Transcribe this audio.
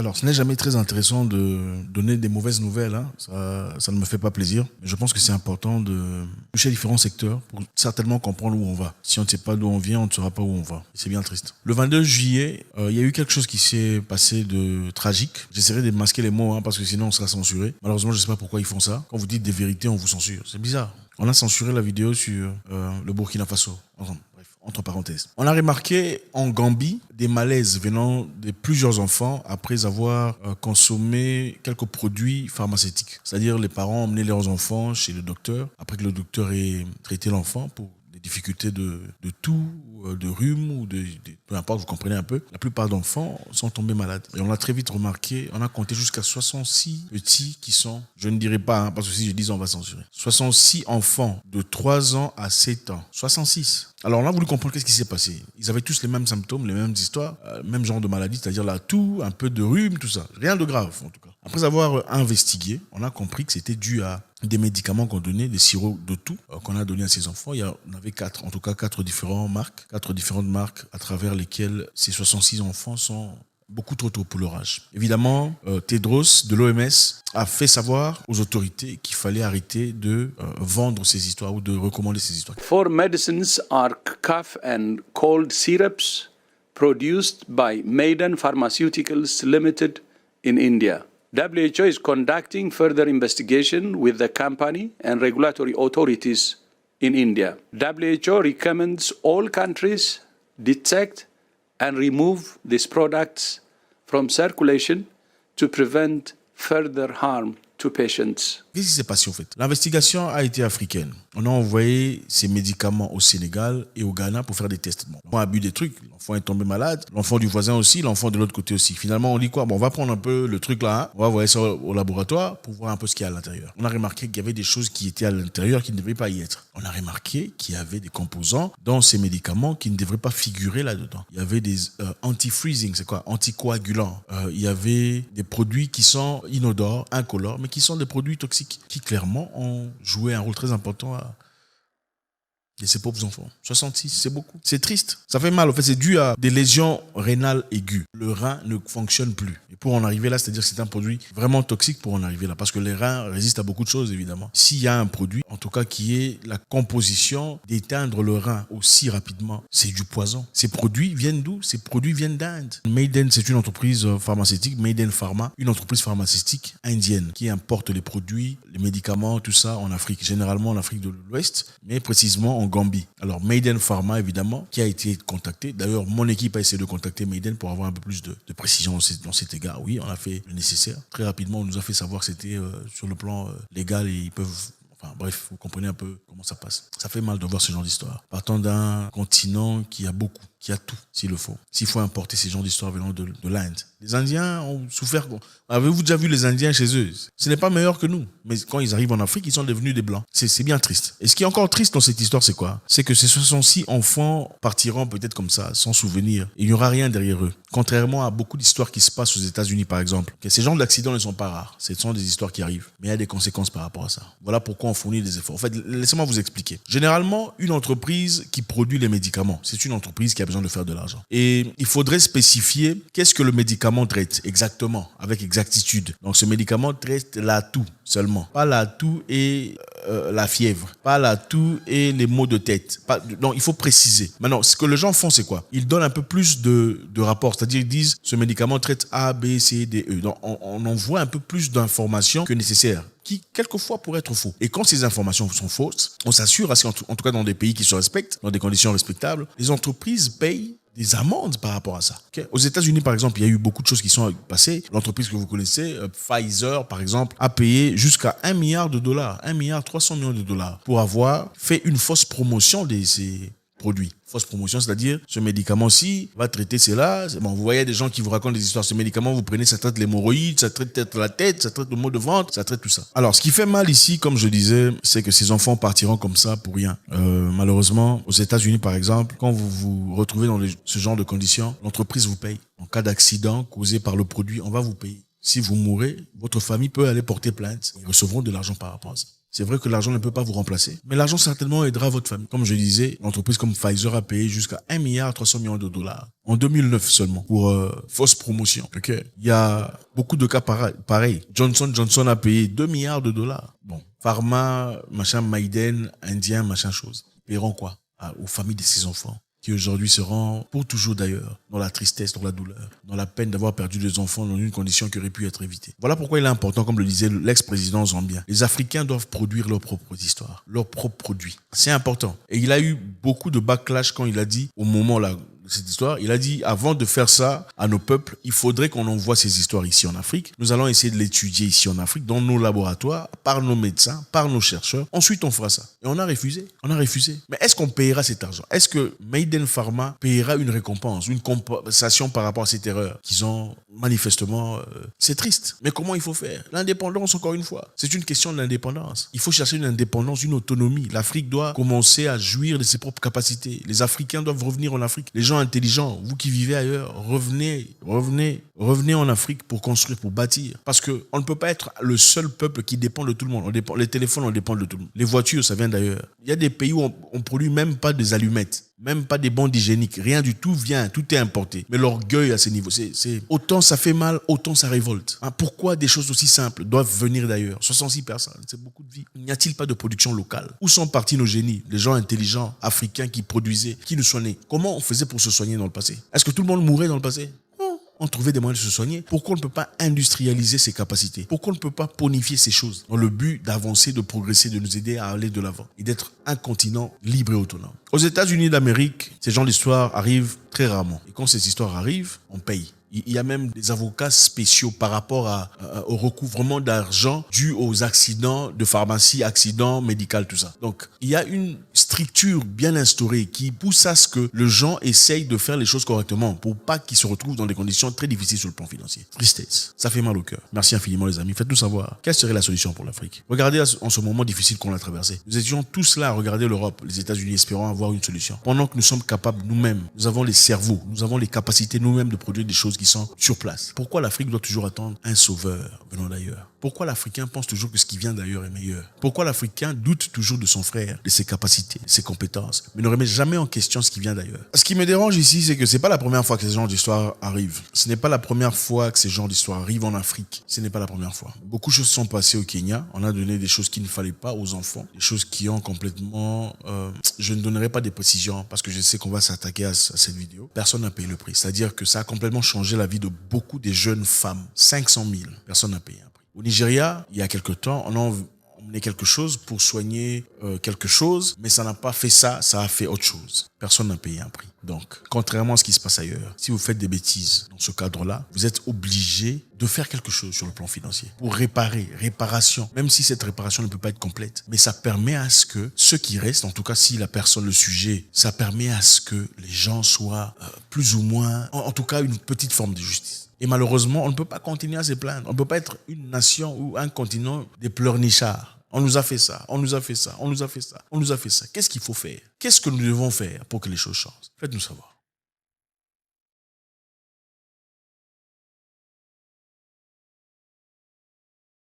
Alors, ce n'est jamais très intéressant de donner des mauvaises nouvelles, hein. Ça ne me fait pas plaisir. Mais je pense que c'est important de toucher différents secteurs pour certainement comprendre où on va. Si on ne sait pas d'où on vient, on ne saura pas où on va. C'est bien triste. Le 22 juillet, il y a eu quelque chose qui s'est passé de tragique. J'essaierai de masquer les mots, hein, parce que sinon on sera censuré. Malheureusement, je ne sais pas pourquoi ils font ça. Quand vous dites des vérités, on vous censure. C'est bizarre. On a censuré la vidéo sur le Burkina Faso. Bref, entre parenthèses. On a remarqué en Gambie des malaises venant de plusieurs enfants après avoir consommé quelques produits pharmaceutiques. C'est-à-dire les parents ont emmené leurs enfants chez le docteur après que le docteur ait traité l'enfant pour des difficultés de toux, de rhume ou peu importe, vous comprenez un peu. La plupart d'enfants sont tombés malades. Et on a très vite remarqué, on a compté jusqu'à 66 petits qui sont, je ne dirais pas, hein, parce que si je dis, on va censurer. 66 enfants de 3 ans à 7 ans. 66. Alors on a voulu comprendre qu'est-ce qui s'est passé. Ils avaient tous les mêmes symptômes, les mêmes histoires, même genre de maladie, c'est-à-dire la toux, un peu de rhume, tout ça. Rien de grave, en tout cas. Après avoir investigué, on a compris que c'était dû à des médicaments qu'on donnait, des sirops de toux qu'on a donné à ces enfants. Il y en avait 4, en tout cas 4 différentes marques à travers lesquelles ces 66 enfants sont beaucoup trop tôt pour leur âge. Évidemment, Tedros de l'OMS a fait savoir aux autorités qu'il fallait arrêter de vendre ces histoires ou de recommander ces histoires. 4 medicines are cough and cold syrups produced by Maiden Pharmaceuticals Limited in India. WHO is conducting further investigation with the company and regulatory authorities in India. WHO recommends all countries detect and remove these products from circulation to prevent further harm to patients. Qu'est-ce qui s'est passé en fait? L'investigation a été africaine. On a envoyé ces médicaments au Sénégal et au Ghana pour faire des tests. Bon, l'enfant a bu des trucs, l'enfant est tombé malade, l'enfant du voisin aussi, l'enfant de l'autre côté aussi. Finalement, on dit quoi? Bon, on va prendre un peu le truc là, hein. On va envoyer ça au laboratoire pour voir un peu ce qu'il y a à l'intérieur. On a remarqué qu'il y avait des choses qui étaient à l'intérieur qui ne devaient pas y être. On a remarqué qu'il y avait des composants dans ces médicaments qui ne devraient pas figurer là-dedans. Il y avait des anti-freezing, c'est quoi? Anticoagulants. Il y avait des produits qui sont inodores, incolores, mais qui sont des produits toxiques qui clairement ont joué un rôle très important et ces pauvres enfants. 66, c'est beaucoup. C'est triste. Ça fait mal. En fait, c'est dû à des lésions rénales aiguës. Le rein ne fonctionne plus. Et pour en arriver là, c'est-à-dire que c'est un produit vraiment toxique pour en arriver là. Parce que les reins résistent à beaucoup de choses, évidemment. S'il y a un produit, en tout cas, qui est la composition d'éteindre le rein aussi rapidement, c'est du poison. Ces produits viennent d'où? Ces produits viennent d'Inde. Maiden, c'est une entreprise pharmaceutique, Maiden Pharma, une entreprise pharmaceutique indienne qui importe les produits, les médicaments, tout ça en Afrique. Généralement en Afrique de l'Ouest, mais précisément en Gambie. Alors Maiden Pharma, évidemment, qui a été contacté. D'ailleurs, mon équipe a essayé de contacter Maiden pour avoir un peu plus de précision dans cet égard. Oui, on a fait le nécessaire. Très rapidement, on nous a fait savoir que c'était sur le plan légal et ils peuvent... Enfin bref, vous comprenez un peu comment ça passe. Ça fait mal de voir ce genre d'histoire. Partant d'un continent qui a beaucoup, qui a tout, s'il le faut. S'il faut importer ces genres d'histoires venant de l'Inde. Les Indiens ont souffert. Avez-vous déjà vu les Indiens chez eux? Ce n'est pas meilleur que nous. Mais quand ils arrivent en Afrique, ils sont devenus des Blancs. C'est bien triste. Et ce qui est encore triste dans cette histoire, c'est quoi? C'est que ces 66 enfants partiront peut-être comme ça, sans souvenir. Il n'y aura rien derrière eux. Contrairement à beaucoup d'histoires qui se passent aux États-Unis, par exemple. Ces genres d'accidents ne sont pas rares. Ce sont des histoires qui arrivent. Mais il y a des conséquences par rapport à ça. Voilà pourquoi on fournit des efforts. En fait, laissez-moi vous expliquer. Généralement, une entreprise qui produit les médicaments, c'est une entreprise qui a besoin de faire de l'argent. Et il faudrait spécifier qu'est-ce que le médicament traite exactement, avec exactitude. Donc, ce médicament traite la toux seulement. Pas la toux et la fièvre. Pas la toux et les maux de tête. Donc, il faut préciser. Maintenant, ce que les gens font, c'est quoi? Ils donnent un peu plus de rapports. C'est-à-dire, ils disent, ce médicament traite A, B, C, D, E. Donc, on envoie un peu plus d'informations que nécessaire, qui quelquefois pourraient être faux. Et quand ces informations sont fausses, on s'assure, en tout cas dans des pays qui se respectent, dans des conditions respectables, les entreprises payent des amendes par rapport à ça. Okay? Aux États-Unis, par exemple, il y a eu beaucoup de choses qui sont passées. L'entreprise que vous connaissez, Pfizer, par exemple, a payé jusqu'à $1 milliard, 1,3 milliard pour avoir fait une fausse promotion de ces produits. Fausse promotion, c'est-à-dire ce médicament-ci va traiter cela. Bon, vous voyez des gens qui vous racontent des histoires. Ce médicament, vous prenez, ça traite l'hémorroïde, ça traite peut-être la tête, ça traite le maux de ventre, ça traite tout ça. Alors, ce qui fait mal ici, comme je disais, c'est que ces enfants partiront comme ça pour rien. Malheureusement, aux États-Unis, par exemple, quand vous vous retrouvez dans ce genre de conditions, l'entreprise vous paye. En cas d'accident causé par le produit, on va vous payer. Si vous mourrez, votre famille peut aller porter plainte. Ils recevront de l'argent par rapport à ça. C'est vrai que l'argent ne peut pas vous remplacer, mais l'argent certainement aidera votre famille. Comme je disais, l'entreprise comme Pfizer a payé jusqu'à 1,3 milliard de dollars en 2009 seulement pour fausse promotion. Okay. Il y a beaucoup de cas pareils. Johnson a payé 2 milliards de dollars. Bon, pharma, machin, Maiden, indien, machin chose. Ils paieront quoi aux familles de ces enfants qui aujourd'hui seront pour toujours d'ailleurs dans la tristesse, dans la douleur, dans la peine d'avoir perdu des enfants dans une condition qui aurait pu être évitée. Voilà pourquoi il est important, comme le disait l'ex-président zambien, les Africains doivent produire leurs propres histoires, leurs propres produits. C'est important. Et il a eu beaucoup de backlash quand il a dit, au moment là, cette histoire, il a dit, avant de faire ça à nos peuples, il faudrait qu'on envoie ces histoires ici en Afrique. Nous allons essayer de l'étudier ici en Afrique, dans nos laboratoires, par nos médecins, par nos chercheurs. Ensuite, on fera ça. Et on a refusé. On a refusé. Mais est-ce qu'on payera cet argent? Est-ce que Maiden Pharma payera une récompense, une compensation par rapport à cette erreur qu'ils ont manifestement... c'est triste. Mais comment il faut faire? L'indépendance, encore une fois. C'est une question de l'indépendance. Il faut chercher une indépendance, une autonomie. L'Afrique doit commencer à jouir de ses propres capacités. Les Africains doivent revenir en Afrique. Les gens intelligents, vous qui vivez ailleurs, revenez en Afrique pour construire, pour bâtir. Parce que on ne peut pas être le seul peuple qui dépend de tout le monde. Les téléphones, on dépend de tout le monde. Les voitures, ça vient d'ailleurs. Il y a des pays où on produit même pas des allumettes, même pas des bandes hygiéniques. Rien du tout vient, tout est importé. Mais l'orgueil à ce niveau, c'est autant ça fait mal, autant ça révolte. Pourquoi des choses aussi simples doivent venir d'ailleurs? 66 personnes, c'est beaucoup de vie. N'y a-t-il pas de production locale? Où sont partis nos génies, les gens intelligents, africains qui produisaient, qui nous soignaient? Comment on faisait pour se soigner dans le passé? Est-ce que tout le monde mourait dans le passé? Non. On trouvait des moyens de se soigner. Pourquoi on ne peut pas industrialiser ses capacités? Pourquoi on ne peut pas bonifier ces choses dans le but d'avancer, de progresser, de nous aider à aller de l'avant et d'être un continent libre et autonome? Aux États-Unis d'Amérique, ces genres d'histoires arrivent très rarement. Et quand ces histoires arrivent, on paye. Il y a même des avocats spéciaux par rapport au recouvrement d'argent dû aux accidents de pharmacie, accidents médicaux, tout ça. Donc, il y a une structure bien instaurée qui pousse à ce que les gens essayent de faire les choses correctement pour pas qu'ils se retrouvent dans des conditions très difficiles sur le plan financier. Tristesse. Ça fait mal au cœur. Merci infiniment les amis. Faites-nous savoir quelle serait la solution pour l'Afrique. Regardez en ce moment difficile qu'on a traversé. Nous étions tous là à regarder l'Europe, les États-Unis, espérant avoir une solution. Pendant que nous sommes capables nous-mêmes, nous avons les cerveaux, nous avons les capacités nous-mêmes de produire des choses qui sont sur place. Pourquoi l'Afrique doit toujours attendre un sauveur venant d'ailleurs? Pourquoi l'Africain pense toujours que ce qui vient d'ailleurs est meilleur? Pourquoi l'Africain doute toujours de son frère, de ses capacités, de ses compétences, mais ne remet jamais en question ce qui vient d'ailleurs? Ce qui me dérange ici, c'est que c'est pas la première fois que ce genre d'histoire arrive. Ce n'est pas la première fois que ces genres d'histoires arrivent en Afrique. Ce n'est pas la première fois. Beaucoup de choses sont passées au Kenya. On a donné des choses qu'il ne fallait pas aux enfants, des choses qui ont complètement... je ne donnerai pas des précisions parce que je sais qu'on va s'attaquer à cette vidéo. Personne n'a payé le prix. C'est-à-dire que ça a complètement changé la vie de beaucoup des jeunes femmes. 500 000. Personne n'a payé un prix. Au Nigeria, il y a quelque temps, on a emmené quelque chose pour soigner quelque chose, mais ça n'a pas fait ça, ça a fait autre chose. Personne n'a payé un prix. Donc, contrairement à ce qui se passe ailleurs, si vous faites des bêtises dans ce cadre-là, vous êtes obligé de faire quelque chose sur le plan financier pour réparation, même si cette réparation ne peut pas être complète. Mais ça permet à ce que ceux qui restent, en tout cas si la personne, le sujet, ça permet à ce que les gens soient plus ou moins, en tout cas une petite forme de justice. Et malheureusement, on ne peut pas continuer à se plaindre. On ne peut pas être une nation ou un continent des pleurnichards. On nous a fait ça, on nous a fait ça, on nous a fait ça, on nous a fait ça. Qu'est-ce qu'il faut faire? Qu'est-ce que nous devons faire pour que les choses changent? Faites-nous savoir.